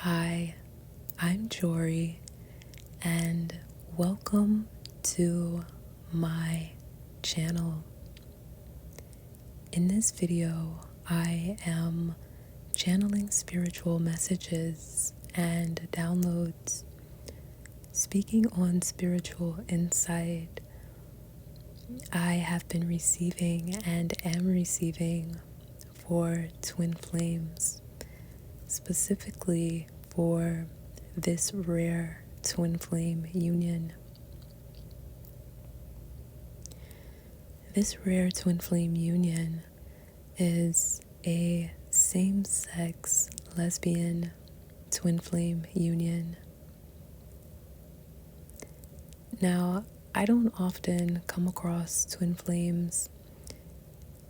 Hi, I'm Jory, and welcome to my channel. In this video, I am channeling spiritual messages and downloads, speaking on spiritual insight I have been receiving and am receiving for twin flames, specifically for this rare twin flame union. This rare twin flame union is a same sex lesbian twin flame union. Now, I don't often come across twin flames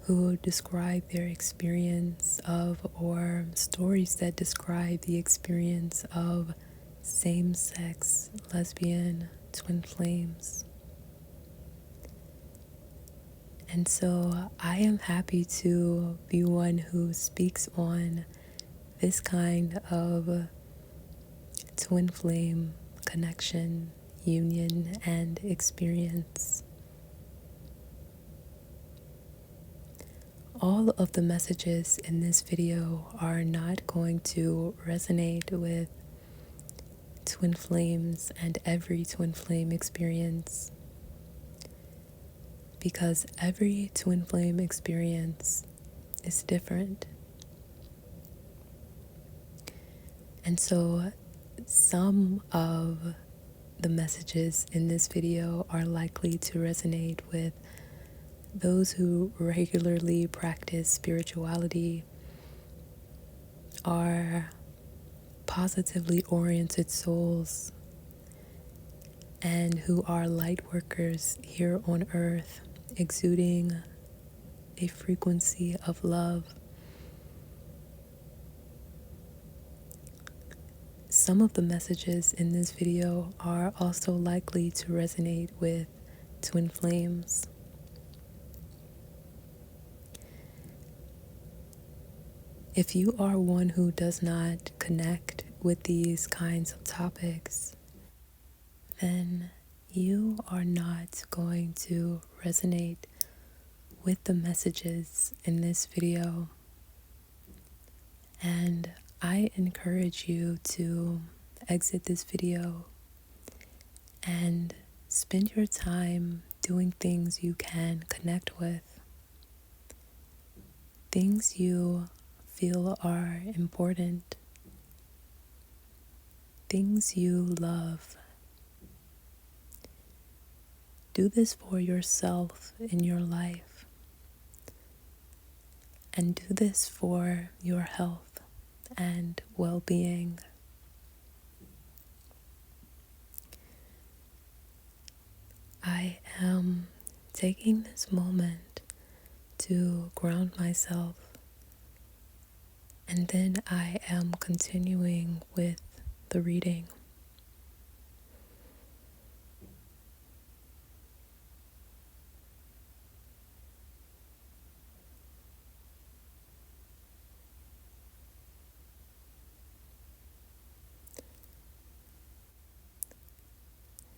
who describe their experience of, or stories that describe the experience of, same sex lesbian twin flames. And so I am happy to be one who speaks on this kind of twin flame connection, union, and experience. All of the messages in this video are not going to resonate with twin flames and every twin flame experience, because every twin flame experience is different. And so some of the messages in this video are likely to resonate with those who regularly practice spirituality, are positively oriented souls, and who are light workers here on earth, exuding a frequency of love. Some of the messages in this video are also likely to resonate with twin flames. If you are one who does not connect with these kinds of topics, then you are not going to resonate with the messages in this video. And I encourage you to exit this video and spend your time doing things you can connect with, things you feel are important, things you love. Do this for yourself in your life, and do this for your health and well-being. I am taking this moment to ground myself, and then I am continuing with the reading.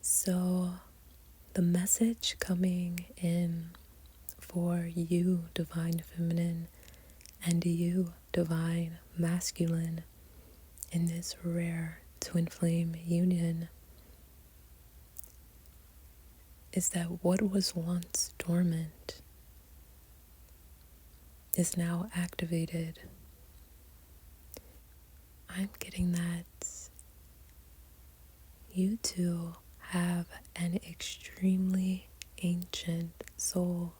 So, the message coming in for you, Divine Feminine, and you, Divine Masculine, in this rare twin flame union, is that what was once dormant is now activated. I'm getting that you two have an extremely ancient soul,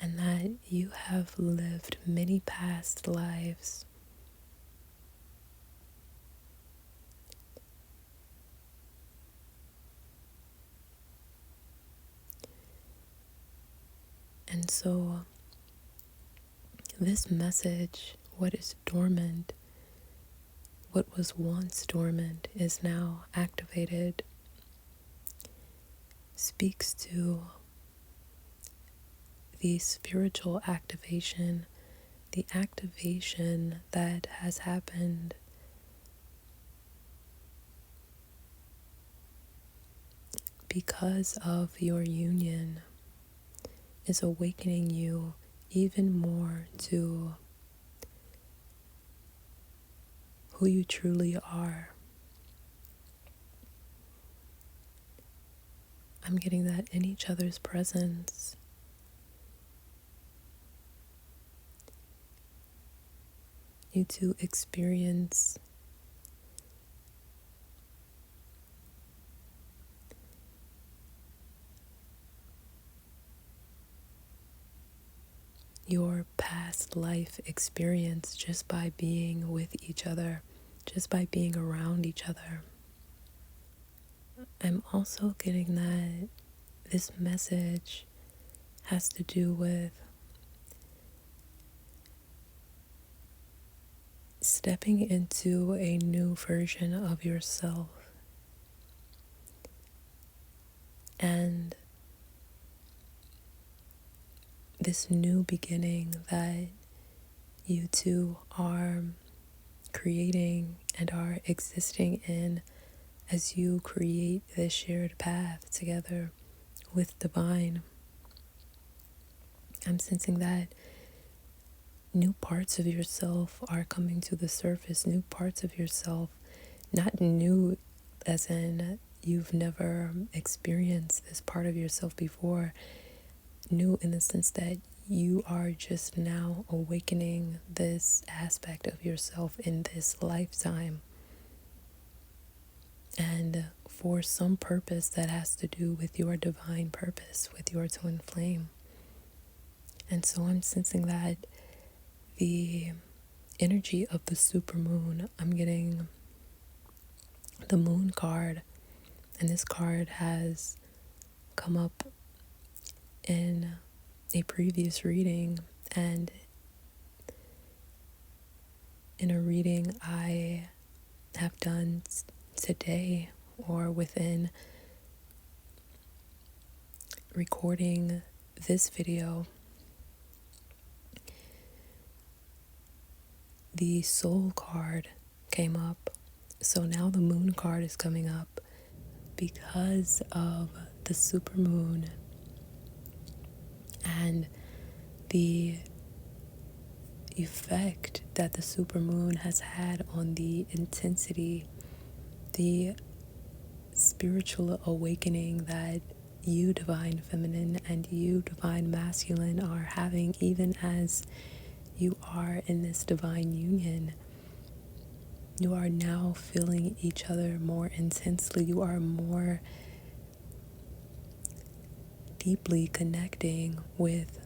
and that you have lived many past lives. And so this message, what is dormant, what was once dormant is now activated, speaks to the spiritual activation the activation that has happened because of your union is awakening you even more to who you truly are. I'm getting that in each other's presence, you two experience your past life experience just by being with each other, just by being around each other. I'm also getting that this message has to do with stepping into a new version of yourself. And this new beginning that you two are creating and are existing in as you create this shared path together with divine. I'm sensing that new parts of yourself are coming to the surface, new parts of yourself, not new as in you've never experienced this part of yourself before, new in the sense that you are just now awakening this aspect of yourself in this lifetime. And for some purpose that has to do with your divine purpose, with your twin flame. And so I'm sensing that the energy of the supermoon, I'm getting the moon card, and this card has come up in a previous reading, and in a reading I have done today, or within recording this video, the soul card came up. So now the moon card is coming up because of the supermoon and the effect that the supermoon has had on the intensity, the spiritual awakening that you, divine feminine, and you, divine masculine, are having, even as you are in this divine union. You are now feeling each other more intensely. You are more deeply connecting with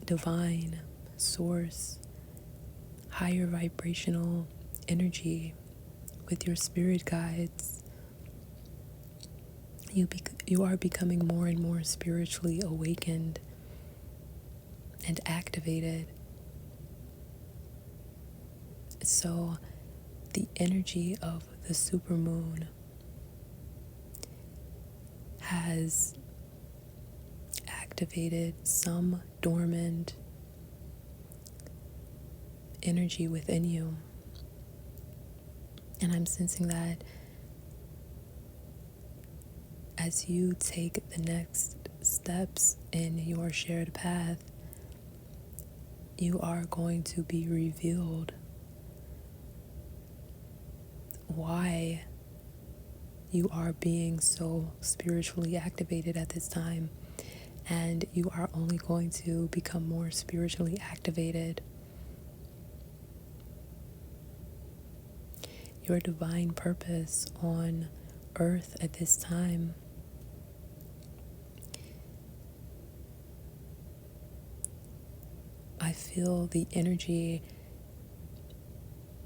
divine source, higher vibrational energy, with your spirit guides. You are becoming more and more spiritually awakened and activated. So the energy of the supermoon has activated some dormant energy within you. And I'm sensing that as you take the next steps in your shared path, you are going to be revealed why you are being so spiritually activated at this time. And you are only going to become more spiritually activated. Your divine purpose on earth at this time I feel the energy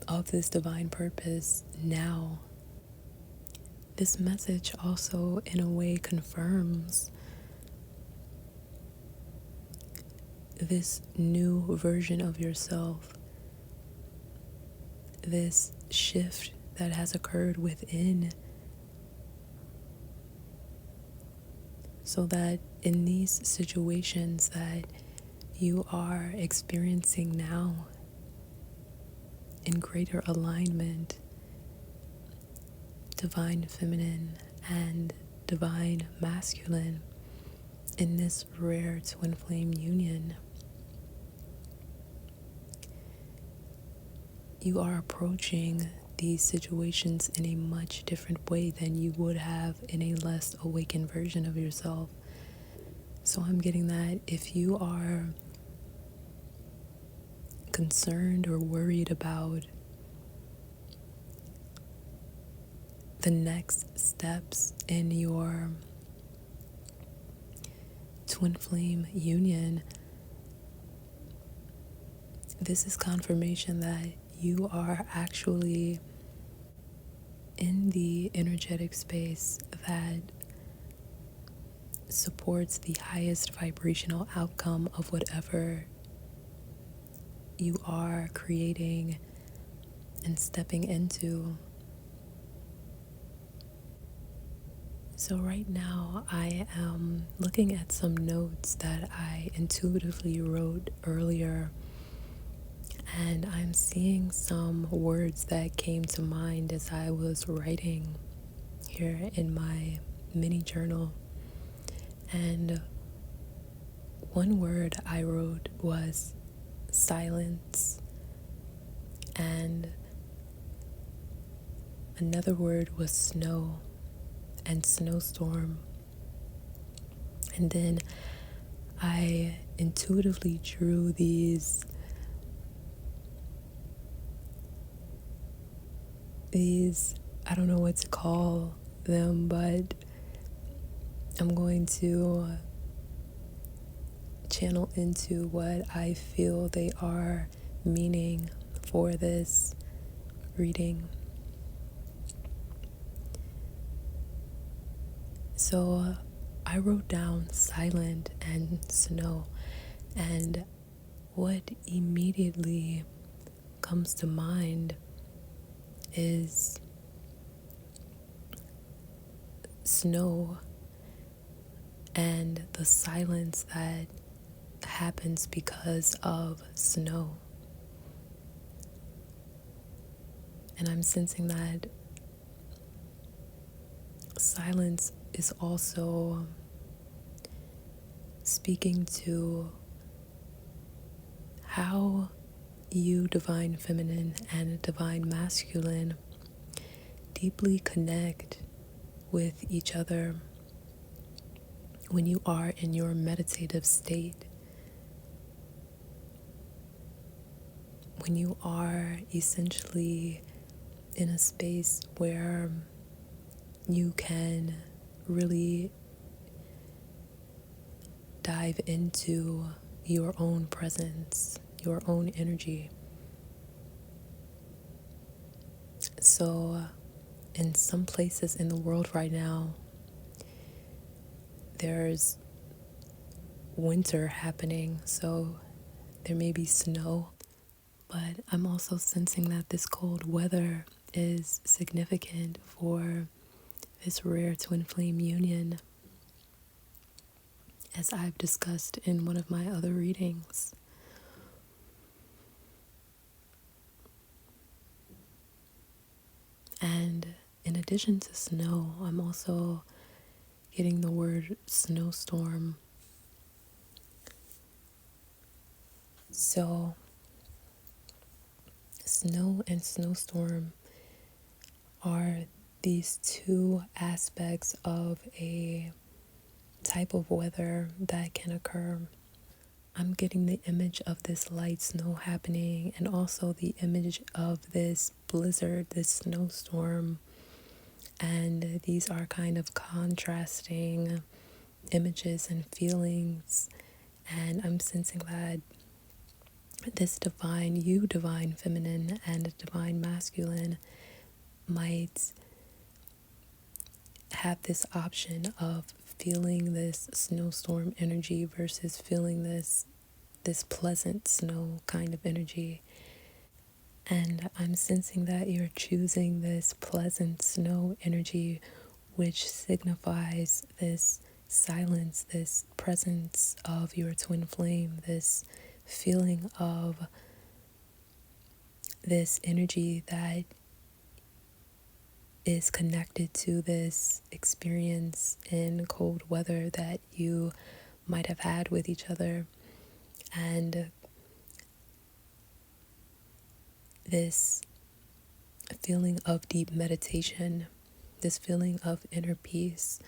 of this divine purpose now. This message also, in a way, confirms this new version of yourself, this shift that has occurred within, so that in these situations that you are experiencing now in greater alignment, divine feminine and divine masculine in this rare twin flame union. You are approaching these situations in a much different way than you would have in a less awakened version of yourself. So I'm getting that if you are concerned or worried about the next steps in your twin flame union, this is confirmation that you are actually in the energetic space that supports the highest vibrational outcome of whatever you are creating and stepping into. So, right now, I am looking at some notes that I intuitively wrote earlier, and I'm seeing some words that came to mind as I was writing here in my mini journal. And one word I wrote was silence, and another word was snow and snowstorm. And then I intuitively drew these I don't know what to call them, but I'm going to channel into what I feel they are meaning for this reading. So I wrote down silent and snow, and what immediately comes to mind is snow and the silence that happens because of snow. And I'm sensing that silence is also speaking to how you, divine feminine and divine masculine, deeply connect with each other when you are in your meditative state, when you are essentially in a space where you can really dive into your own presence, your own energy. So, in some places in the world right now, there's winter happening, so there may be snow, but I'm also sensing that this cold weather is significant for this rare twin flame union, as I've discussed in one of my other readings. And in addition to snow, I'm also getting the word snowstorm. So, snow and snowstorm are these two aspects of a type of weather that can occur. I'm getting the image of this light snow happening and also the image of this blizzard, this snowstorm. And these are kind of contrasting images and feelings. And I'm sensing that this divine, you divine feminine and divine masculine, might have this option of feeling this snowstorm energy versus feeling this pleasant snow kind of energy. And I'm sensing that you're choosing this pleasant snow energy, which signifies this silence, this presence of your twin flame, this feeling of this energy that is connected to this experience in cold weather that you might have had with each other, and this feeling of deep meditation, this feeling of inner peace,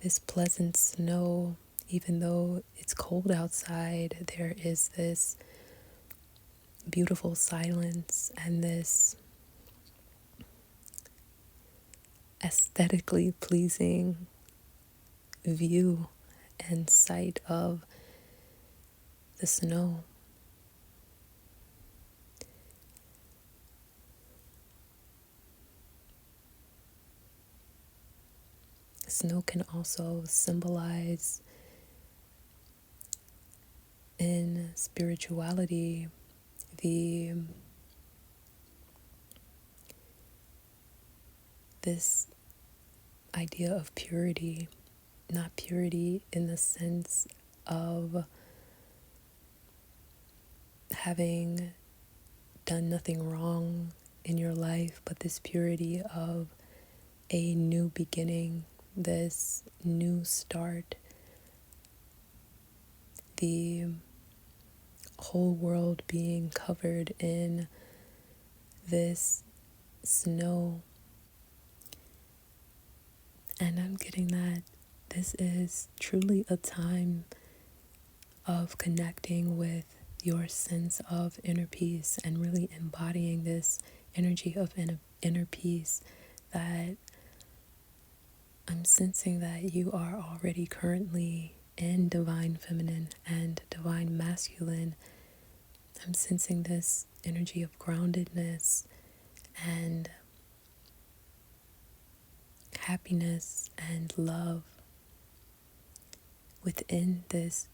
this pleasant snow. Even though it's cold outside, there is this beautiful silence and this aesthetically pleasing view and sight of the snow. Snow can also symbolize in spirituality the this idea of purity, not purity in the sense of having done nothing wrong in your life, but this purity of a new beginning, this new start, the whole world being covered in this snow. And I'm getting that this is truly a time of connecting with your sense of inner peace and really embodying this energy of inner peace that I'm sensing that you are already currently in divine feminine and divine masculine. I'm sensing this energy of groundedness and happiness and love within this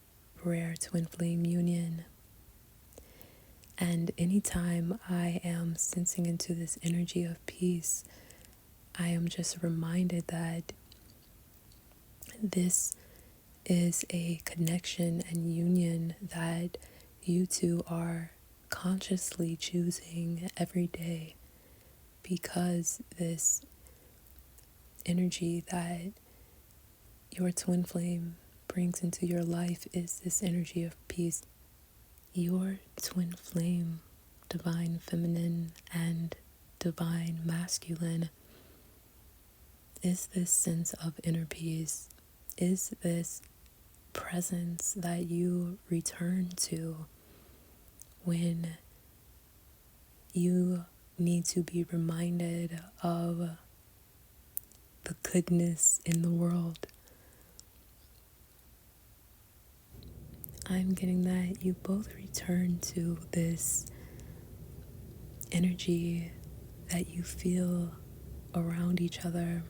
rare twin flame union. And anytime I am sensing into this energy of peace, I am just reminded that this is a connection and union that you two are consciously choosing every day, because this energy that your twin flame brings into your life is this energy of peace. Your twin flame, divine feminine and divine masculine, is this sense of inner peace, is this presence that you return to when you need to be reminded of the goodness in the world. I'm getting that you both return to this energy that you feel around each other.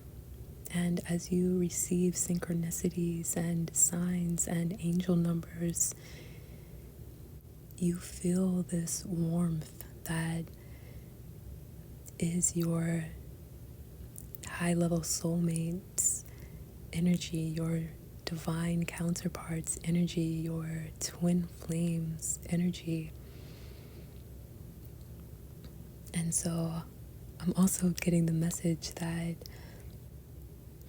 And as you receive synchronicities and signs and angel numbers, you feel this warmth that is your high level soulmates energy, your divine counterparts energy, your twin flames energy. And so I'm also getting the message that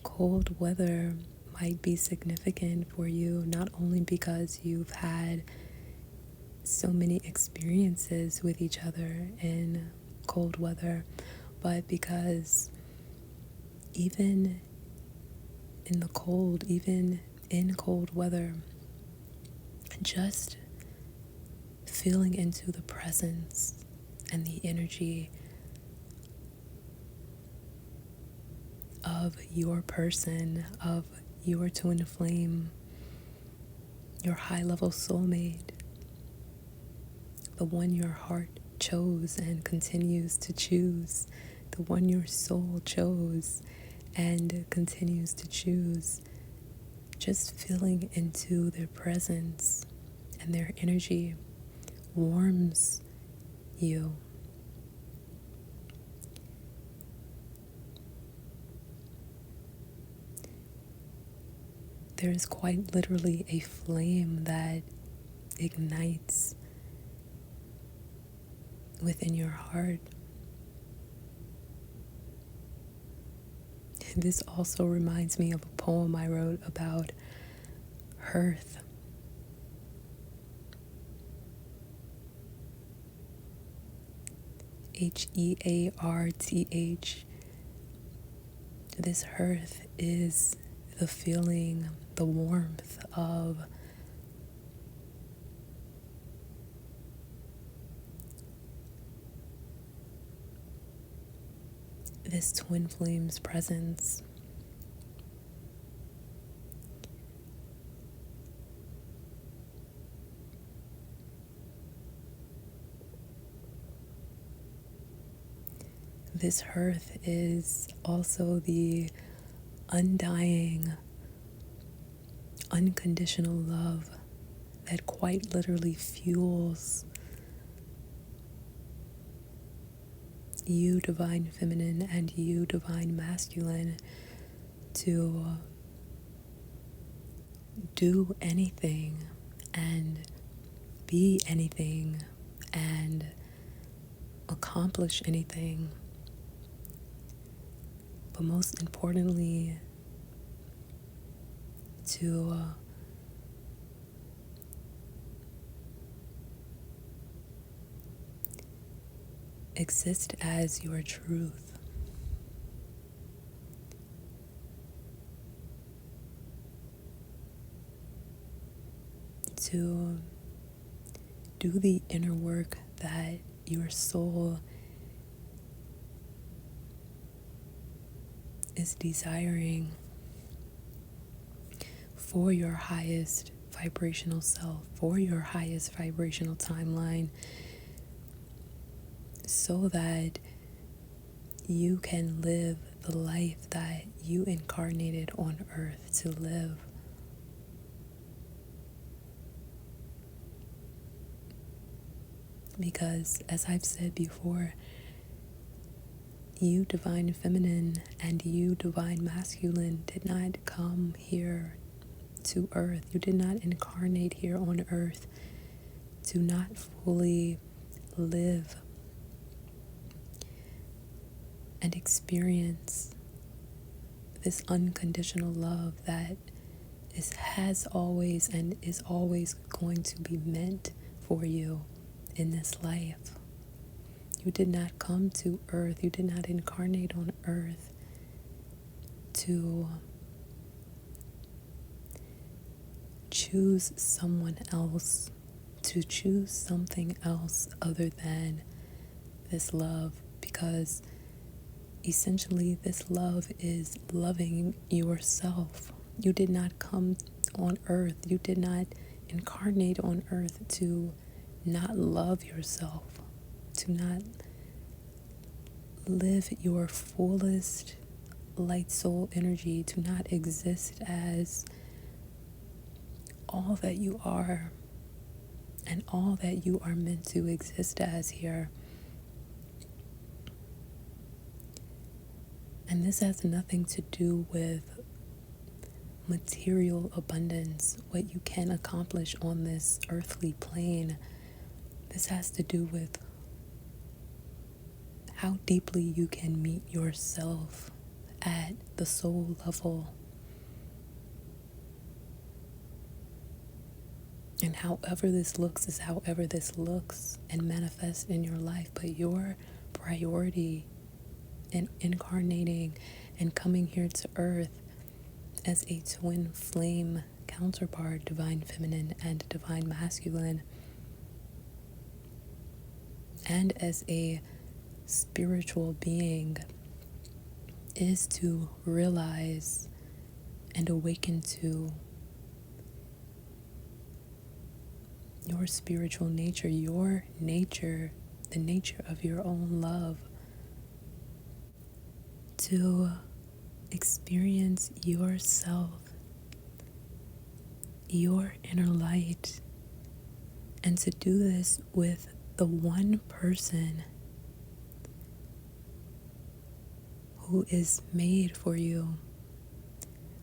cold weather might be significant for you, not only because you've had so many experiences with each other in cold weather, but because even in the cold, even in cold weather, just feeling into the presence and the energy of your person, of your twin flame, your high level soulmate, the one your heart chose and continues to choose, the one your soul chose and continues to choose. Just feeling into their presence and their energy warms you. There is quite literally a flame that ignites within your heart. This also reminds me of a poem I wrote about hearth. Hearth. This hearth is the feeling, the warmth of this twin flame's presence. This hearth is also the undying, unconditional love that quite literally fuels you, divine feminine, and you, divine masculine, to do anything and be anything and accomplish anything. But most importantly, to exist as your truth. To do the inner work that your soul is desiring for your highest vibrational self, for your highest vibrational timeline, so that you can live the life that you incarnated on earth to live. Because, as I've said before, you, divine feminine, and you, divine masculine, did not come here to earth. You did not incarnate here on earth to not fully live and experience this unconditional love that has always and is always going to be meant for you in this life. You did not come to earth, you did not incarnate on earth to choose someone else, to choose something else other than this love, because essentially this love is loving yourself. You did not come on earth, you did not incarnate on earth to not love yourself, to not live your fullest light soul energy, to not exist as all that you are and all that you are meant to exist as here. And this has nothing to do with material abundance, what you can accomplish on this earthly plane. This has to do with how deeply you can meet yourself at the soul level. And however this looks is however this looks and manifests in your life. But your priority in incarnating and coming here to earth as a twin flame counterpart, divine feminine and divine masculine, and as a spiritual being, is to realize and awaken to your spiritual nature, the nature of your own love, to experience yourself, your inner light, and to do this with the one person who is made for you,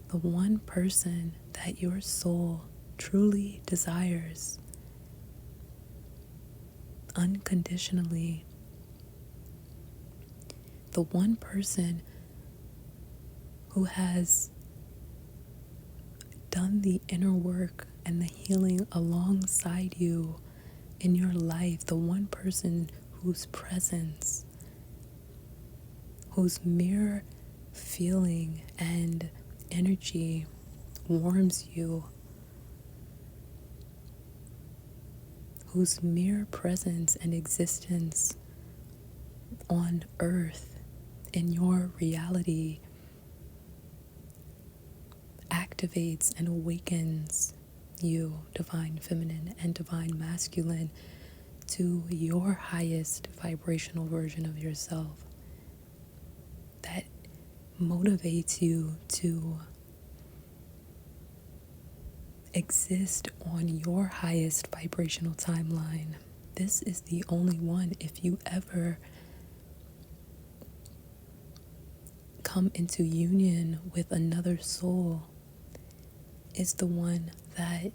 the one person that your soul truly desires, unconditionally. The one person who has done the inner work and the healing alongside you in your life, the one person whose presence, whose mere feeling and energy warms you, whose mere presence and existence on earth in your reality activates and awakens you, divine feminine and divine masculine, to your highest vibrational version of yourself. That motivates you to exist on your highest vibrational timeline. This is the only one. If you ever come into union with another soul, is the one that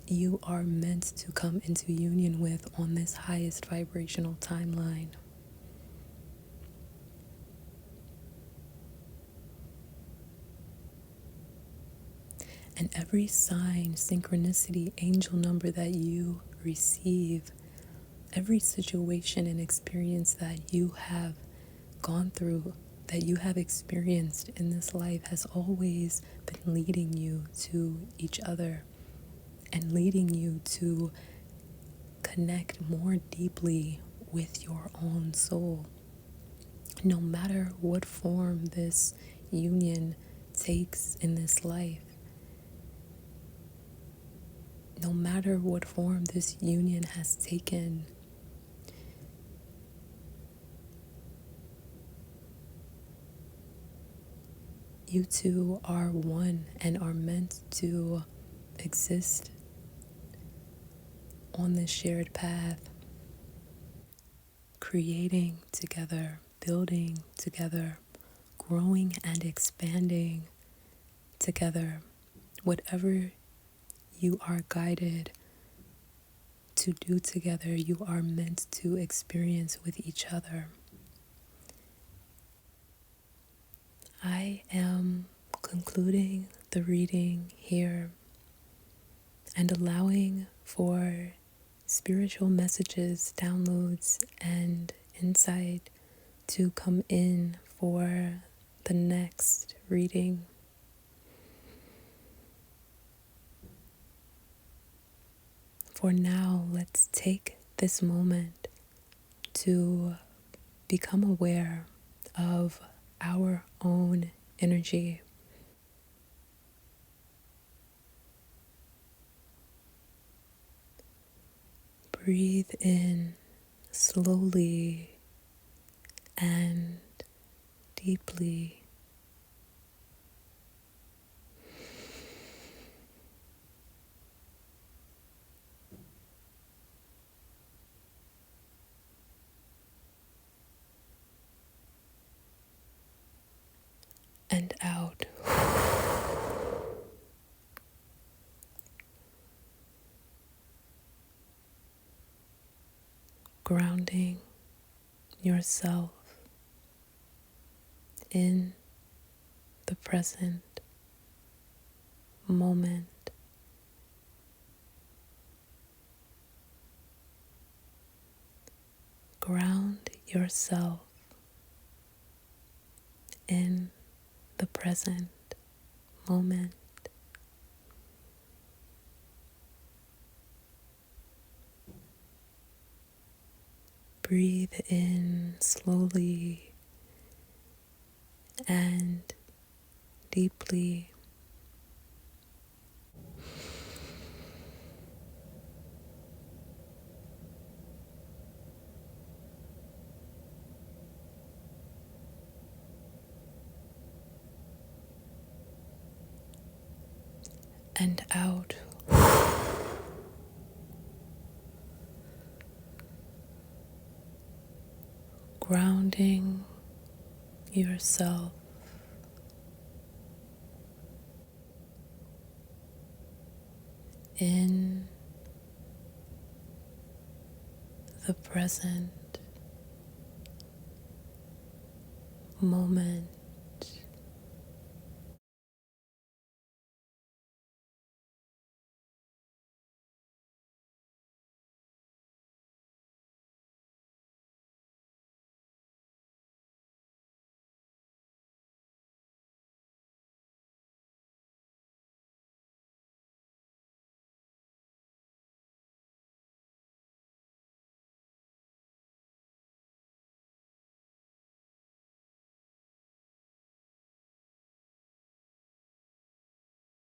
you are meant to come into union with on this highest vibrational timeline. And every sign, synchronicity, angel number that you receive, every situation and experience that you have gone through, that you have experienced in this life, has always been leading you to each other and leading you to connect more deeply with your own soul. No matter what form this union takes in this life, no matter what form this union has taken, you two are one and are meant to exist on this shared path, creating together, building together, growing and expanding together. Whatever you are guided to do together, you are meant to experience with each other. I am concluding the reading here and allowing for spiritual messages, downloads, and insight to come in for the next reading. For now, let's take this moment to become aware of our own energy. Breathe in slowly and deeply. And out. Grounding yourself in the present moment. Ground yourself in the present moment. Breathe in slowly and deeply. And out. Grounding yourself in the present moment